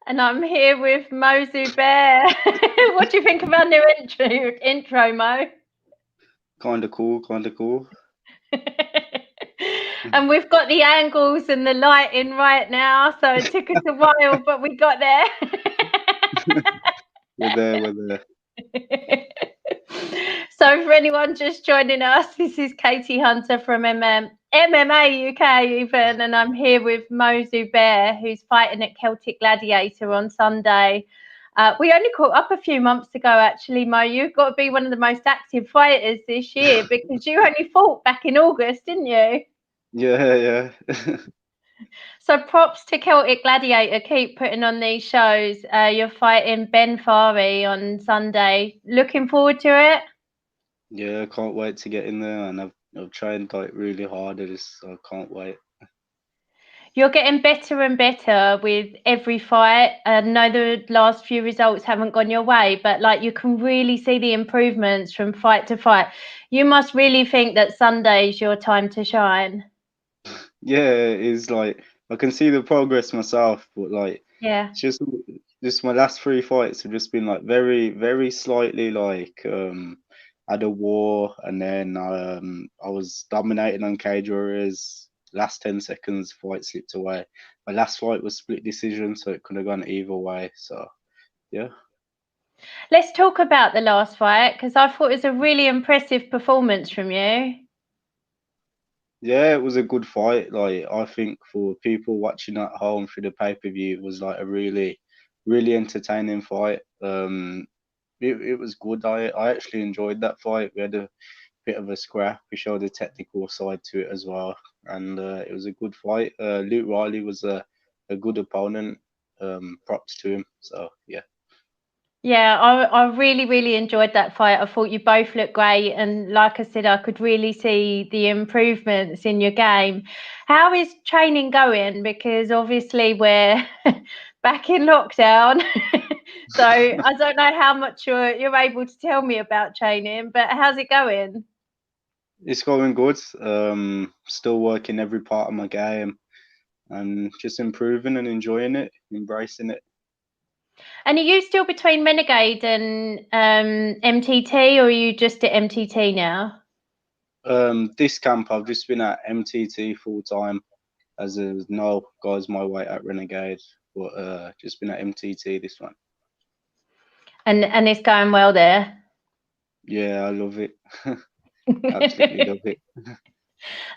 And I'm here with Mo Zubair. What do you think of our new intro, Mo? Kind of cool, kind of cool. And we've got the angles and the lighting right now, so it took us a while, but we got there. We're there. So for anyone just joining us, this is Katie Hunter from MMA UK even, and I'm here with Mo Zubair, who's fighting at Celtic Gladiator on Sunday. We only caught up a few months ago, actually, Mo. You've got to be one of the most active fighters this year because you only fought back in August, didn't you? Yeah. So props to Celtic Gladiator. Keep putting on these shows. You're fighting Ben Fahey on Sunday. Looking forward to it? Yeah, I can't wait to get in there, and I've trained like really hard at this, so I can't wait. You're getting better and better with every fight. I know the last few results haven't gone your way, but like you can really see the improvements from fight to fight. You must really think that Sunday's your time to shine. Yeah, it's like I can see the progress myself, but like Yeah. it's just my last three fights have just been like very slightly like had a war, and then I was dominating on cage warriors. Last 10 seconds, fight slipped away. My last fight was split decision, so it could have gone either way. So yeah. Let's talk about the last fight because I thought it was a really impressive performance from you. Yeah, it was a good fight. Like I think for people watching at home through the pay-per-view, it was like a really entertaining fight. It was good. I actually enjoyed that fight. We had a bit of a scrap. We showed a technical side to it as well, and it was a good fight. Luke Riley was a good opponent. Props to him. So yeah. Yeah, I really enjoyed that fight. I thought you both looked great. And like I said, I could really see the improvements in your game. How is training going? Because obviously we're back in lockdown. So I don't know how much you're able to tell me about training, but how's it going? It's going good. Still working every part of my game and just improving and enjoying it, embracing it. And are you still between Renegade and MTT, or are you just at MTT now? This camp I've just been at MTT full time, as there's no guys my weight at Renegade, but just been at MTT this one. And it's going well there. Yeah, I love it. Absolutely love it.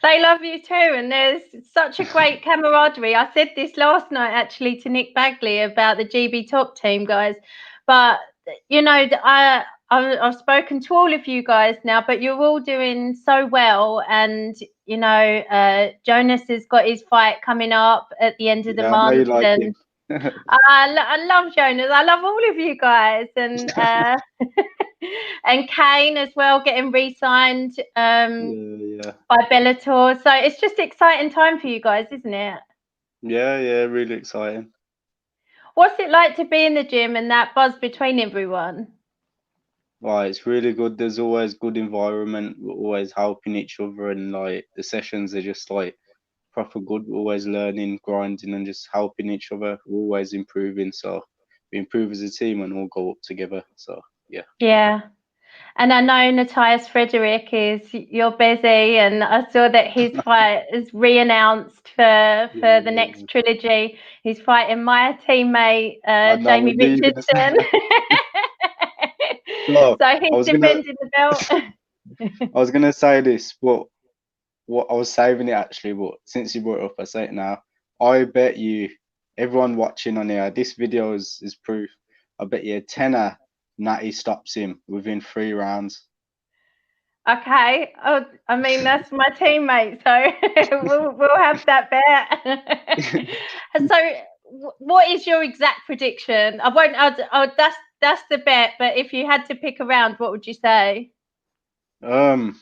They love you too, and there's such a great camaraderie. I said this last night actually to Nick Bagley about the GB Top team guys, but you know, I've spoken to all of you guys now, but you're all doing so well, and you know, Jonas has got his fight coming up at the end of the Yeah, I know you month, like and it. I love Jonas. I love all of you guys, and and Kane as well getting re-signed Yeah. by Bellator. So it's just exciting time for you guys, isn't it? Yeah, really exciting. What's it like to be in the gym and that buzz between everyone? Right, it's really good. There's always good environment. We're always helping each other, and like the sessions are just like proper good. We're always learning, grinding, and just helping each other. We're always improving. So we improve as a team and all go up together. So yeah. Yeah. And I know Matthias Frederick is you're busy, and I saw that his fight is re-announced for the Yeah. next trilogy. He's fighting my teammate I know Jamie what you're gonna say. Richardson. So So I he's was gonna defending the belt. I was gonna say this, but what I was saving it actually, but since you brought it up, I say it now. I bet you everyone watching on here, this video is proof. I bet you a tenner Natty stops him within 3 rounds. Okay. Oh, I mean that's my teammate, so we'll have that bet. So, what is your exact prediction? I won't. That's the bet. But if you had to pick a round, what would you say? Um,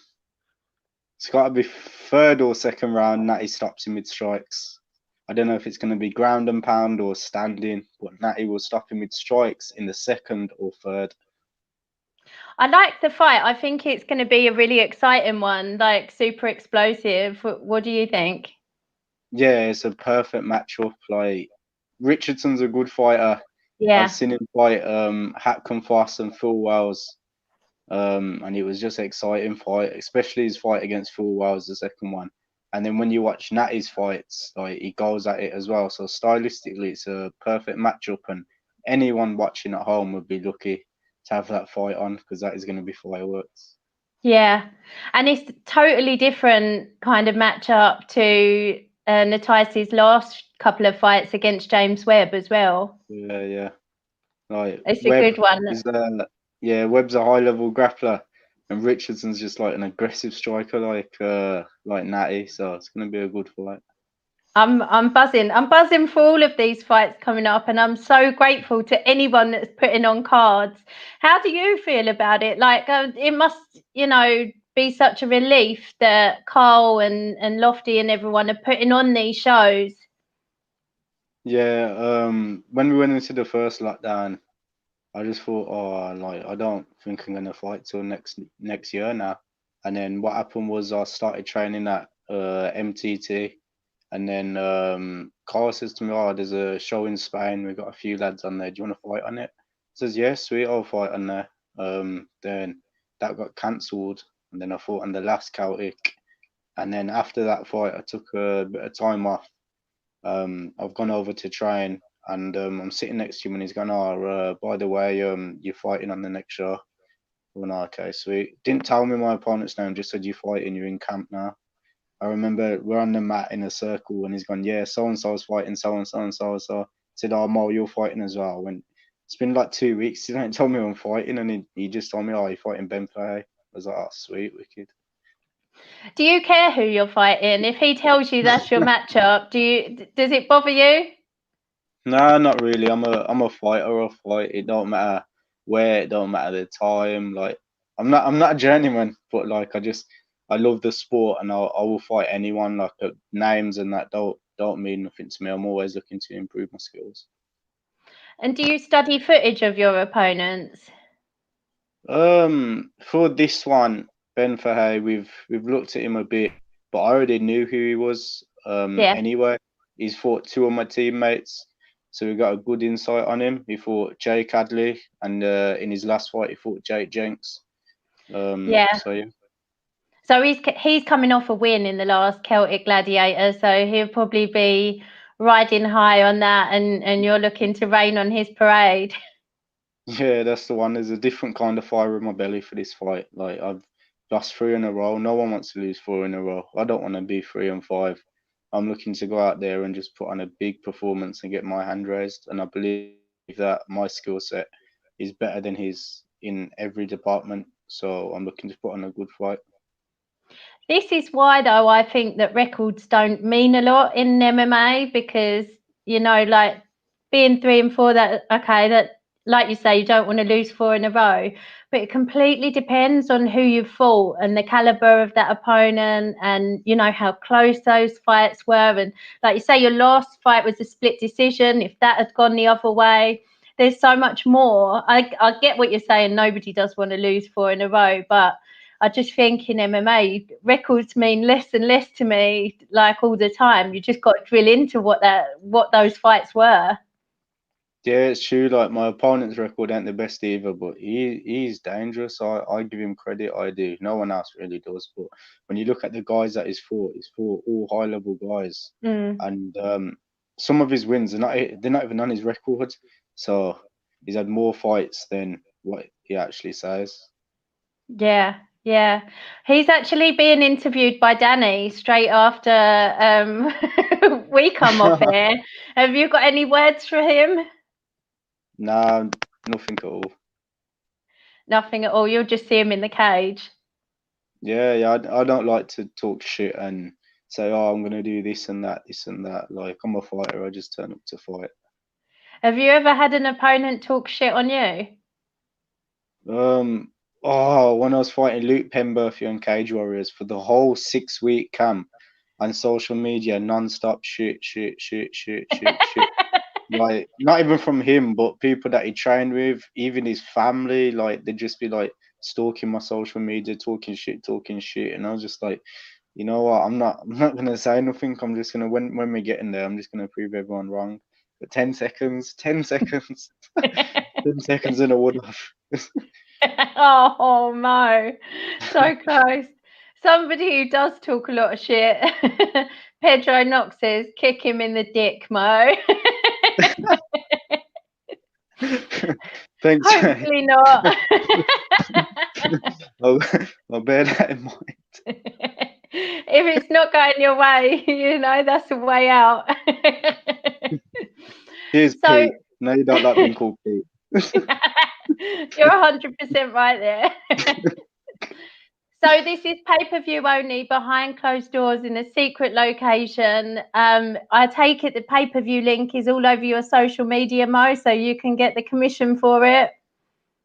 it's got to be third or second round. Natty stops him with strikes. I don't know if it's going to be ground and pound or standing, but Natty will stop him with strikes in the second or third. I like the fight. I think it's going to be a really exciting one, like super explosive. What do you think? Yeah, it's a perfect matchup. Like Richardson's a good fighter. I've Yeah. seen him fight Hatcom Foss and Phil Wells. And it was just an exciting fight, especially his fight against Phil Wells, the second one. And then when you watch Natty's fights, like he goes at it as well. So stylistically, it's a perfect matchup, and anyone watching at home would be lucky to have that fight on, because that is going to be fireworks. Yeah, and it's totally different kind of matchup to Natice's last couple of fights against James Webb as well. Yeah. Like It's a Webb good one. is Webb's a high level grappler, and Richardson's just like an aggressive striker, like Natty. So it's going to be a good fight. I'm buzzing. I'm buzzing for all of these fights coming up, and I'm so grateful to anyone that's putting on cards. How do you feel about it? Like, it must, be such a relief that Carl and Lofty and everyone are putting on these shows. Yeah, when we went into the first lockdown, I just thought, oh, like I don't think I'm gonna fight till next year now. And then what happened was I started training at MTT, and then Carl says to me, "Oh, there's a show in Spain. We've got a few lads on there. Do you want to fight on it?" I says, "Yeah, sweet, I'll fight on there." Then that got cancelled, and then I fought on the last Celtic, and then after that fight, I took a bit of time off. I've gone over to train, and I'm sitting next to him, and he's going, "Oh, by the way, you're fighting on the next show." I went, "Oh, okay, sweet." Didn't tell me my opponent's name, just said you're fighting, you're in camp now. I remember we're on the mat in a circle, and he's gone, "Yeah, so and so's fighting, so and so and so." So I said, "Oh, Mo, you're fighting as well." I went, "It's been like 2 weeks. He don't tell me I'm fighting," and he just told me, "Oh, you're fighting Ben Fahey." I was like, "Oh, sweet, wicked." Do you care who you're fighting? If he tells you that's your matchup, does it bother you? Nah, not really. I'm a fighter. I fight. It don't matter where. It don't matter the time. Like I'm not a journeyman, but like I love the sport, and I will fight anyone. Like names and that don't mean nothing to me. I'm always looking to improve my skills. And do you study footage of your opponents? For this one, Ben Fahey, we've looked at him a bit, but I already knew who he was. Yeah. Anyway, he's fought two of my teammates, so we got a good insight on him. He fought Jay Cadley, and in his last fight, he fought Jake Jenks. Yeah. So yeah. So he's coming off a win in the last Celtic Gladiator, so he'll probably be riding high on that, and you're looking to rain on his parade. Yeah, that's the one. There's a different kind of fire in my belly for this fight. Like I've lost three in a row. No one wants to lose four in a row. I don't want to be 3-5. I'm looking to go out there and just put on a big performance and get my hand raised. And I believe that my skill set is better than his in every department. So I'm looking to put on a good fight. This is why, though, I think that records don't mean a lot in MMA, because, like being 3-4, that, okay, that, like you say, you don't want to lose 4 in a row, but it completely depends on who you fought and the caliber of that opponent, and, how close those fights were. And like you say, your last fight was a split decision. If that had gone the other way, there's so much more. I get what you're saying. Nobody does want to lose 4 in a row, but I just think in MMA, records mean less and less to me, like all the time. You just got to drill into what those fights were. Yeah, it's true. Like my opponent's record ain't the best either, but he's dangerous. I give him credit. I do. No one else really does. But when you look at the guys that he's fought all high level guys, Mm. and some of his wins they're not even on his record. So he's had more fights than what he actually says. Yeah, yeah. He's actually being interviewed by Danny straight after we come off here. Have you got any words for him? Nah, nothing at all. Nothing at all. You'll just see him in the cage. Yeah. I don't like to talk shit and say, oh, I'm gonna do this and that, this and that. Like I'm a fighter. I just turn up to fight. Have you ever had an opponent talk shit on you? When I was fighting Luke Pemberton on Cage Warriors for the whole 6 week camp on social media, non-stop shit. Like not even from him, but people that he trained with, even his family, like they'd just be like stalking my social media, talking shit. And I was just like, you know what, I'm not gonna say nothing. I'm just gonna when we get in there, I'm just gonna prove everyone wrong. But 10 seconds, 10 seconds, 10 seconds and I would have. Oh, Mo, so close. Somebody who does talk a lot of shit. Pedro Knox says, kick him in the dick, Mo. Thanks, mate. Hopefully not. I'll bear that in mind. If it's not going your way, that's a way out. Cheers, So Pete. No, you don't like being called Pete. you're 100% right there. So this is pay-per-view only, behind closed doors in a secret location. I take it the pay-per-view link is all over your social media, Mo, so you can get the commission for it.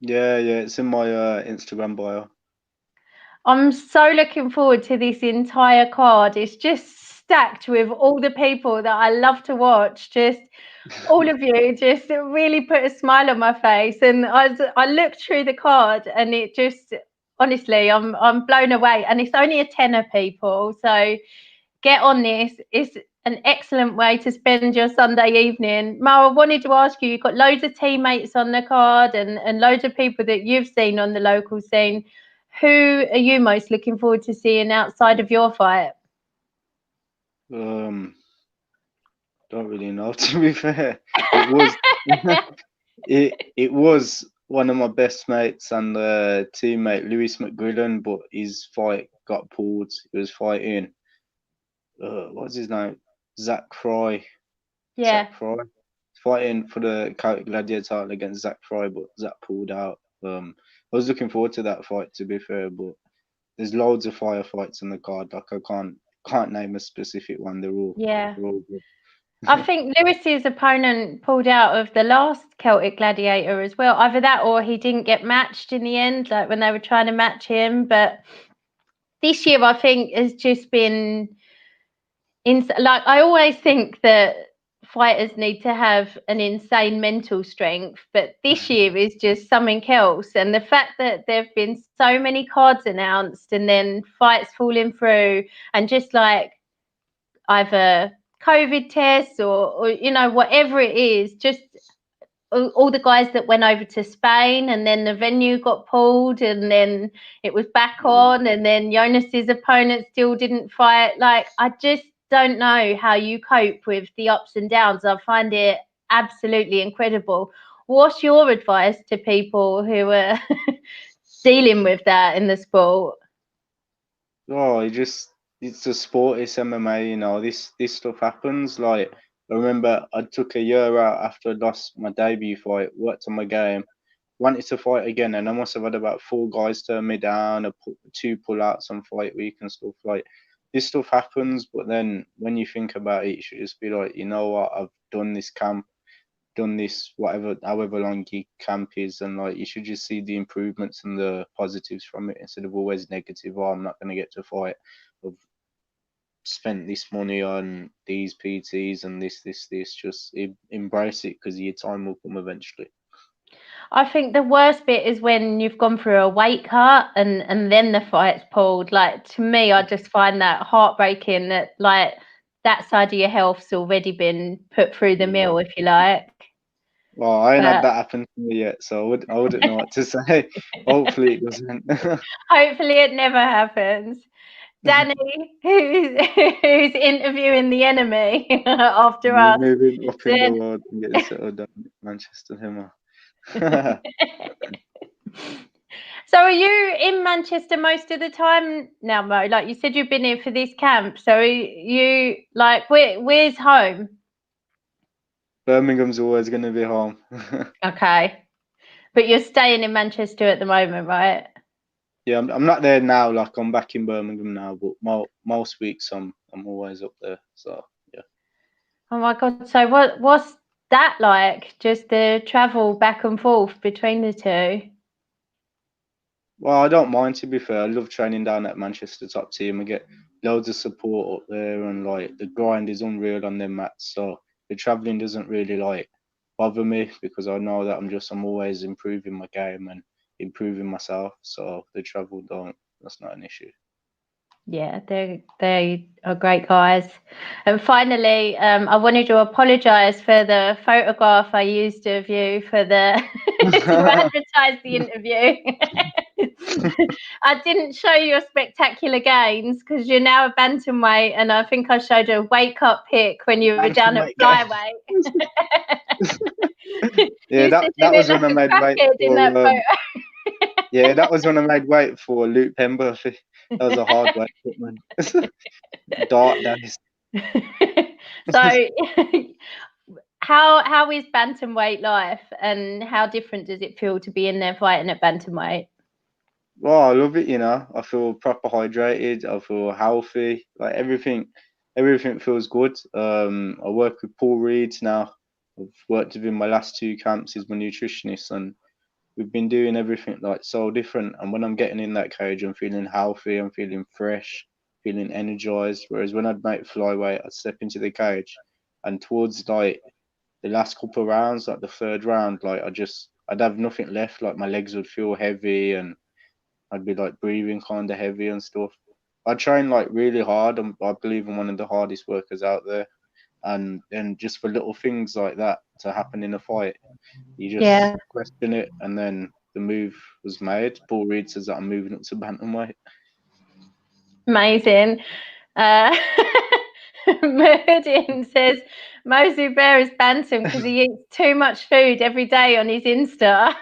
Yeah, it's in my Instagram bio. I'm so looking forward to this entire card. It's just stacked with all the people that I love to watch. Just all of you just really put a smile on my face. And I looked through the card and it just, honestly, I'm blown away. And it's only a tenner, people. So get on this. It's an excellent way to spend your Sunday evening. Mo, I wanted to ask you, you've got loads of teammates on the card and loads of people that you've seen on the local scene. Who are you most looking forward to seeing outside of your fight? Don't really know, to be fair. It was it was one of my best mates and teammate Lewis McGrillen, but his fight got pulled. He was fighting what's his name? Zach Fry. Yeah. Zach Fry. Fighting for the Celtic Gladiator title against Zach Fry, but Zach pulled out. I was looking forward to that fight, to be fair, but there's loads of firefights on the card. Like I can't name a specific one. They're all good. I think Lewis's opponent pulled out of the last Celtic Gladiator as well. Either that or he didn't get matched in the end, like when they were trying to match him. But this year, I think, has just been like, I always think that fighters need to have an insane mental strength, but this year is just something else. And the fact that there have been so many cards announced and then fights falling through, and just like either COVID tests or whatever it is, just all the guys that went over to Spain and then the venue got pulled and then it was back on, and then Jonas's opponent still didn't fight. Like, I just don't know how you cope with the ups and downs. I find it absolutely incredible. What's your advice to people who are dealing with that in the sport? Oh, it's a sport, it's MMA, this stuff happens. Like, I remember I took a year out after I lost my debut fight, worked on my game, wanted to fight again, and I must have had about 4 guys turn me down, or 2 pull-outs on fight week and stuff. Like, this stuff happens, but then when you think about it, you should just be like, you know what, I've done this camp, done this whatever, however long your camp is, and like, you should just see the improvements and the positives from it instead of always negative. Oh, I'm not going to get to fight. I've spent this money on these PTs and this. Just embrace it, because your time will come eventually. I think the worst bit is when you've gone through a weight cut and then the fight's pulled. Like, to me, I just find that heartbreaking, that like that side of your health's already been put through the mill, if you like. Well, I ain't had that happen to me yet, so I wouldn't know what to say. Hopefully it doesn't. Hopefully it never happens. Danny, who's interviewing the enemy after us. Moving up in the world and getting settled down in Manchester, him. So are you in Manchester most of the time now, Mo? Like you said, you've been here for this camp. So are you like, where's home? Birmingham's always going to be home. Okay. But you're staying in Manchester at the moment, right? Yeah, I'm not there now. Like, I'm back in Birmingham now, but most weeks I'm always up there. So yeah. Oh my God. So what's that like? Just the travel back and forth between the two? Well, I don't mind, to be fair. I love training down at Manchester top team. I get loads of support up there, and like, the grind is unreal on them mats. So the traveling doesn't really like bother me, because I know that I'm always improving my game and improving myself. So the travel that's not an issue. Yeah, they are great guys. And finally, I wanted to apologise for the photograph I used of you for the to advertise the interview. I didn't show your spectacular gains because you're now a bantamweight, and I think I showed a wake up pic when you were down at flyweight. Yeah, that was when I made weight in that photo. Yeah, that was when I made weight for Luke Pemberton. That was a hard weight put, man. Dark days. So, how is bantamweight life, and how different does it feel to be in there fighting at bantamweight? Well, I love it, you know. I feel proper hydrated. I feel healthy. Like everything feels good. I work with Paul Reed now. I've worked with him my last 2 camps. He's my nutritionist, and we've been doing everything like so different. And when I'm getting in that cage, I'm feeling healthy. I'm feeling fresh, feeling energized. Whereas when I'd make flyweight, I'd step into the cage, and towards like the last couple of rounds, like the 3rd round, like I'd have nothing left. Like my legs would feel heavy, and I'd be like breathing kind of heavy and stuff. I train like really hard. I believe I'm one of the hardest workers out there. And then just for little things like that to happen in a fight, you just question it, and then the move was made. Paul Reed says that I'm moving up to bantamweight. Amazing. Murdin says Mo Zubair is bantam because he eats too much food every day on his Insta.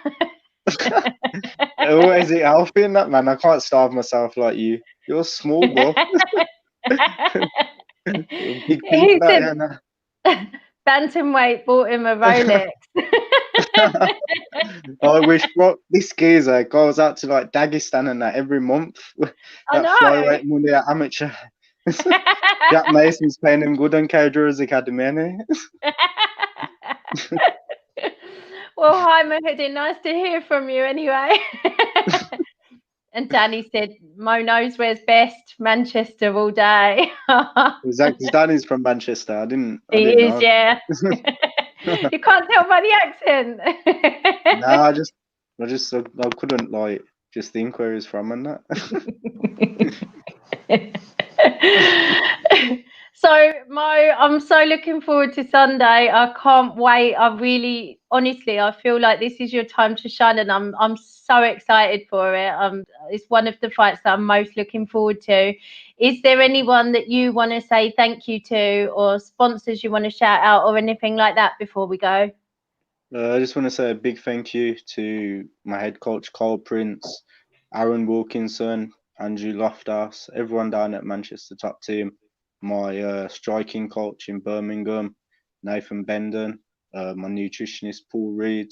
I always eat healthy in that, man. I can't starve myself like you. You're small, bro. Big people out here now. Bantamweight bought him a Rolex. I wish, bro, this geezer goes out to like Dagestan and that every month. That flyweight money at amateur. Jack Mason's paying him good on Cadra's Academy, ain't he? Well, hi, Mahidin. Nice to hear from you anyway. And Danny said, Mo knows where's best. Manchester all day. Exactly. Danny's from Manchester. I didn't He is, know. yeah. You can't tell by the accent. No, I couldn't like just think where he's from and that. So, Mo, I'm so looking forward to Sunday. I can't wait. Honestly, I feel like this is your time to shine, and I'm so excited for it. It's one of the fights that I'm most looking forward to. Is there anyone that you want to say thank you to, or sponsors you want to shout out, or anything like that before we go? I just want to say a big thank you to my head coach, Carl Prince, Aaron Wilkinson, Andrew Loftus, everyone down at Manchester Top Team, my striking coach in Birmingham, Nathan Bendon, my nutritionist, Paul Reed,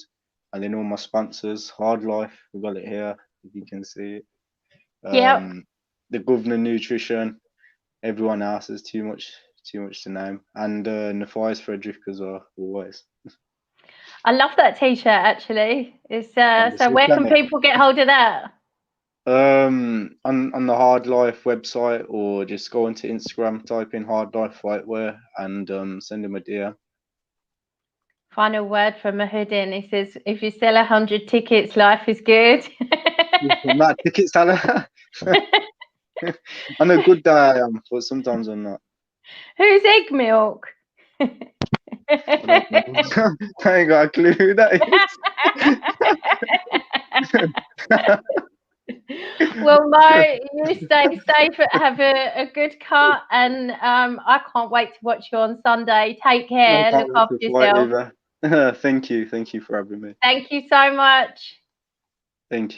and then all my sponsors, Hard Life, we've got it here, if you can see it. The Governor Nutrition, everyone else is too much to name, and Nathias Frederick as well, always. I love that t-shirt actually. It's so where can people get hold of that? On the Hard Life website, or just go onto Instagram, type in Hard Life Fightwear, and send him a DM. Final word from Mahidin. He says, if you sell 100 tickets, life is good. That ticket seller. On a good day I am, but sometimes I'm not. Who's Egg Milk? I ain't got a clue who that is. Well, Mo, you stay safe, have a good cut, and I can't wait to watch you on Sunday. Take care, look after yourself. Thank you for having me. Thank you so much. Thank you.